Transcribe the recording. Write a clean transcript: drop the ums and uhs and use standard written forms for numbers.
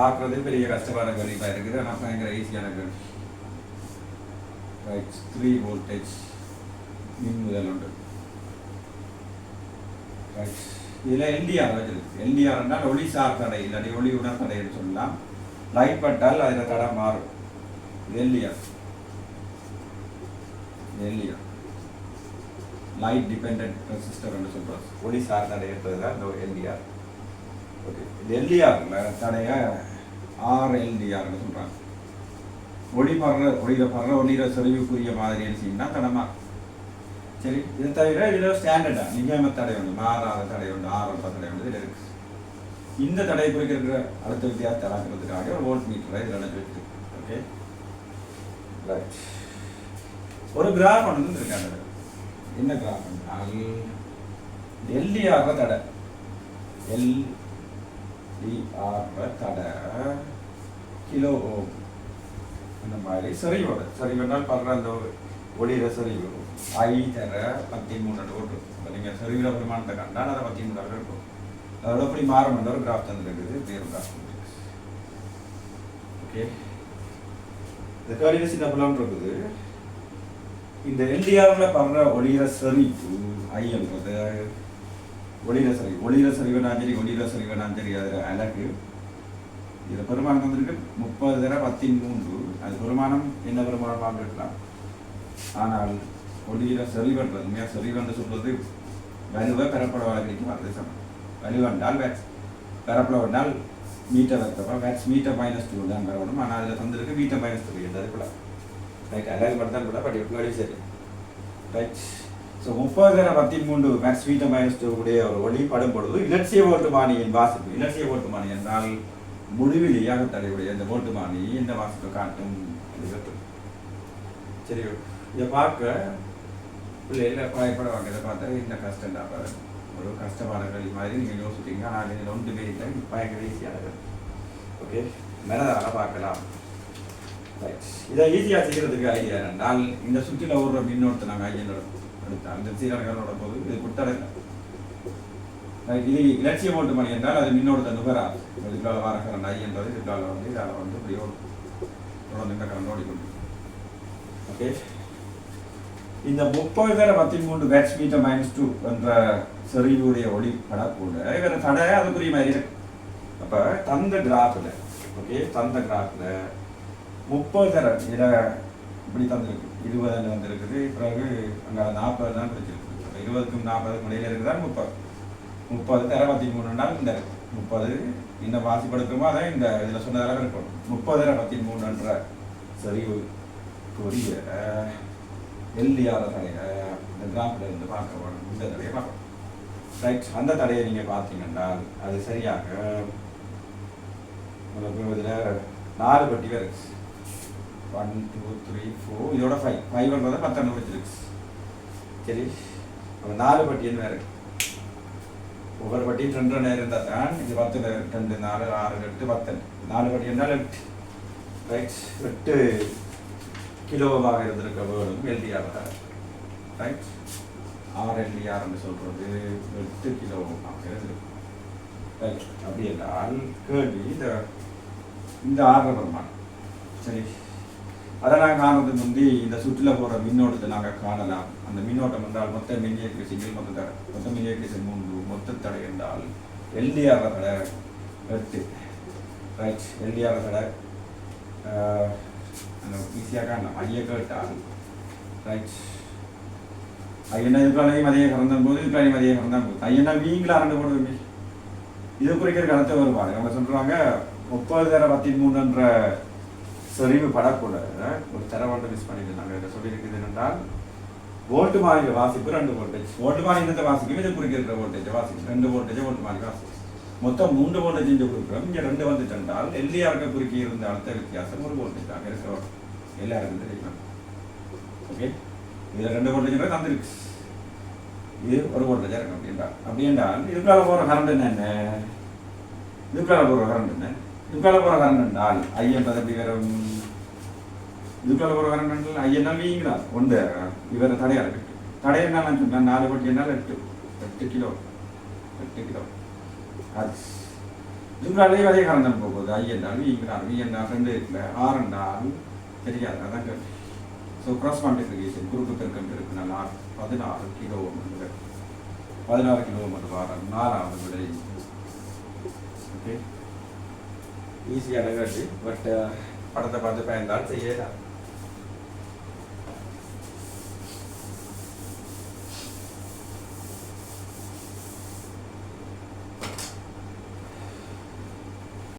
பார்க்குறது பெரிய கஷ்டமான கணிப்பாக இருக்குது. ஆனால் பயங்கர ஈஸியான கணி. ரைட், 3 வோல்டேஜ் மின் முதல் உண்டு. ரைட், இதில் எல்டிஆர் வச்சிருக்கு. எல்டிஆர் என்றால் ஒளி சார் தடை, இல்லாட்டி ஒளி உணர் தடைன்னு சொல்லலாம். லைட் பட்டால் அதில் தடை மாறும். இது LTR. LTR light dependent resistor என்று சொல்கிறோம். ஒளி சார் தடை எடுத்தது தான் இந்த எல்டிஆர். ஓகே, இது எல்டிஆரில் தடைய ஆர்எல்டிஆர்னு சொல்கிறாங்க. ஒளியில் படுற ஒளியில செறிவுக்குரிய மாதிரி செய்யணும்னா தடமா. சரி, இது தவிர இதில் ஸ்டாண்டர்டாக நிகம தடை உண்டு, மாறாத தடை உண்டு, ஆரம்ப தடை உண்டு. இதில் இருக்குது. இந்த தடை குறிக்கிற அடுத்த வித்தியாசத்தை அளக்கிறதுக்காக ஒரு வோல்ட் மீட்டரை இதில் நினைச்சு வச்சுருக்கு. Okay, right. ஒரு கிராஃப் ஒன்று இருக்காங்க. என்ன கிராஃப் என்றால் எல்டிஆர் தடை, எல்டிஆர் தடை கிலோ ஓம் இந்த மாதிரி சரிவோட சரிவென்றால் படுற அந்த ஒளியில சரிவு ஐ தர 13 ஓட்டு. இப்போ நீங்கள் சரிவில பெருமானத்தை கண்டால் அதை 13 இருக்கும். அதோட எப்படி மாறும் ஒரு கிராஃப் தந்துருக்குது. பேர் கிராஃப். ஓகே, இந்த கேள்வியில் சின்ன புலம் இருக்குது. இந்த எல்டிஆரில் படுற ஒளியில சரிவு ஐ என்பது ஒளியில சரிவுனாலும் சரி ஒளியில சரிவுனாலும் சரி அதில் அழகு. இதில் பெருமானம் வந்துருக்கு 30 அது பெருமானம் என்ன பெருமானமாக இருக்கலாம். ஆனால் ஒளியில் செறிவன்றது உண்மையாக செறிவன்று சொல்வது வலுவை பெறப்படவாக கிடைக்கும். அது சமம் வலுவென்றால் வேக்ஸ் பெறப்படவென்றால் மீட்டர் வைக்கப்போ வேக்ஸ் மீட்டர் -2 தான் வரணும். ஆனால் அதில் தந்திருக்கு மீட்டர் -3 என்றது கூட. ரைட், அழகு படுத்தால் கூட பட் எப்படி சரி. ரைட், ஸோ 30 வேக்ஸ் மீட்டர் -2 உடைய ஒரு ஒளி படும் பொழுது இலட்சிய ஓட்டுமானியின் வாசிப்பு. இலட்சிய ஓட்டுமானி என்றால் முடிவிலேயாக தடையுடைய இந்த ஓட்டுமானி இந்த வாசிப்பை காட்டும். சரி, இதை பார்க்க பிள்ளைகள் பயப்பட வாங்க. இதை பார்த்தா இந்த கஷ்டம் தான் ஒரு கஷ்டமான கல்வி மாதிரி நீங்கள் யோசிப்பீங்க. ஆனால் இதில் ஒன்றுமே இல்லை, பயங்கர ஈஸியானது. ஓகே, மெனதால பார்க்கலாம். ரைட், இதை ஈஸியாக செய்கிறதுக்கு ஐடியா என்றால் இந்த சுற்றில ஓடுற மின்னோட்டத்தை நாங்கள் ஐயனோட எடுத்தால் இந்த சீரர்களோட போது இது குட்டடைங்க. இது இலட்சிய ஓட்டுமணி என்றால் அது மின்னோட்டத்தை நுகராது. இதுக்கால வர கரண்ட் ஐ என்றது இதுக்கால வந்து இதால் வந்து இப்படி தொடர்ந்து இந்த கரண்ட் ஓடிக்கொண்டு. ஓகே, இந்த 30 வேட்ஸ் மீட்டர் -2 என்ற செறிவுடைய ஒளி படக்கூட இவரை தடை அதுக்குரிய மாதிரி இருக்கு. அப்போ தந்த கிராஃபில் ஓகே தந்த கிராஃபில் 30 இதில் இப்படி தந்துருக்கு. 20 வந்துருக்குது. பிறகு அங்கே 40 தான் பிடிச்சிருக்கு. 20க்கும் 40க்கும் இடையில இருக்குதான் 30 தர 13 இந்த 30 இந்த வாசிப்படுத்துமோ அதான் இந்த இதில் சொன்னதெல்லாம் இருக்கும். 30 13 என்ற சரிவுக்குரிய எல்டிஆர் தடைய இந்த கிராஃபில் இருந்து பார்க்க வேணும். இந்த தடையை பார்க்கணும். ரைட், அந்த தடையை நீங்கள் பார்த்தீங்கன்னா அது சரியாக இதில் 4 பட்டி இருக்கு. 1 2 3 4 இதோட 5 10 வச்சிருக்கு. சரி, அப்போ 4 பட்டி என்ன இருக்கு. ஒவ்வொரு பட்டியும் 2 நேரம் இருந்தால் தான் இது 10 2 4 6 8 10 4 பட்டி என்றால் 8. ரைட், 8 கிலோவாக இருந்திருக்க வேணும் எல்டிஆர். ரைட், ஆர்எல்டிஆர் என்று சொல்கிறது 8 கிலோவாக இருந்திருக்கு. ரைட், அப்படி என்றால் கேள்வி இந்த ஆர்டர் பெருமானம். சரி, அதை நாங்கள் காணுறதுக்கு முந்தி இந்த சுற்றில் போகிற மின்னோட்டத்தை நாங்கள் காணலாம். அந்த மின்னோட்டம் என்றால் மொத்த மின்னியக்கு சிங்கிள் மொத்த தடை, மொத்த மின்னியக்கு 3 மொத்த தடை என்றால் எல்டிஆர் தடை 8. ரைட், எல்டிஆர் தடை ஈஸியாக காணலாம். ஐயா கேட்டால் ரைட் ஐயனா இதுக்காலையும் அதே கறந்தும் போது இதுக்காலையும் அதே கறந்தான் போது ஐயனா வீங்களா 2 போடுவீங்க. இது குறிக்கிற கருத்தை வருவாங்க. அவங்க சொல்கிறாங்க 30 என்ற செறிவு படக்கூட ஒரு தரவாண்டு மிஸ் பண்ணிட்டு நாங்கள் இதை சொல்லியிருக்குது என்றால் வோல்ட் மாறிய வாசிப்பு 2 வோல்டேஜ். வோல்ட் மாறி இந்த வாசிக்கும் இது குறிக்கிற வோல்டேஜ் வாசிக்கும் 2 வோல்டேஜ் வோல்ட் மாறி வாசிக்கும். மொத்தம் 3 வோல்டேஜ் இங்கே கொடுக்குறோம். இங்கே 2 வந்து சென்றால் எல்டிஆருக்கு குறுக்கி இருந்த அடுத்த வித்தியாசம் 1 வோல்டேஜ் அங்கே இருக்கிற எல்லாருக்கும் தெரியும். ஓகே, இதில் 2 வோல்டேஜ் தந்துருக்கு. இது 1 வோல்டேஜாக இருக்கும். அப்படி என்றால் இதுக்கால போகிற கரண்ட் என்ன? இதுக்கால போகிற கரண்ட் என்ன? இதுக்கால போகிற கரண்ட் என்றால் ஐ என்பது எப்படி வரும்? இதுக்கால போகிற கரண்ட் என்றால் ஐ என்ன வீங்களா 1 இவரை தடையாக இருக்கு. தடை என்ன சொன்னால் 4 பட்டி என்னால் 8 கிலோ 8 கிலோ. அது ஜும்ராலே அதே காரணம் தான் போகுது ஐ என்றால் வி என்றால் 2 இருக்குல்ல 6 என்றால் தெரியாது அதான் கேட்டு ஸோ கிராஸ் மல்டிப்ளிகேஷன் குறுக்கு பெருக்கம் இருக்குன்னா 16 கிலோமீட்டர் 16 கிலோமீட்டர் வாரம் 4வது விடை. ஓகே ஈஸியான கேட்டு பட் படத்தை பார்த்து பயந்தால் செய்யலாம்.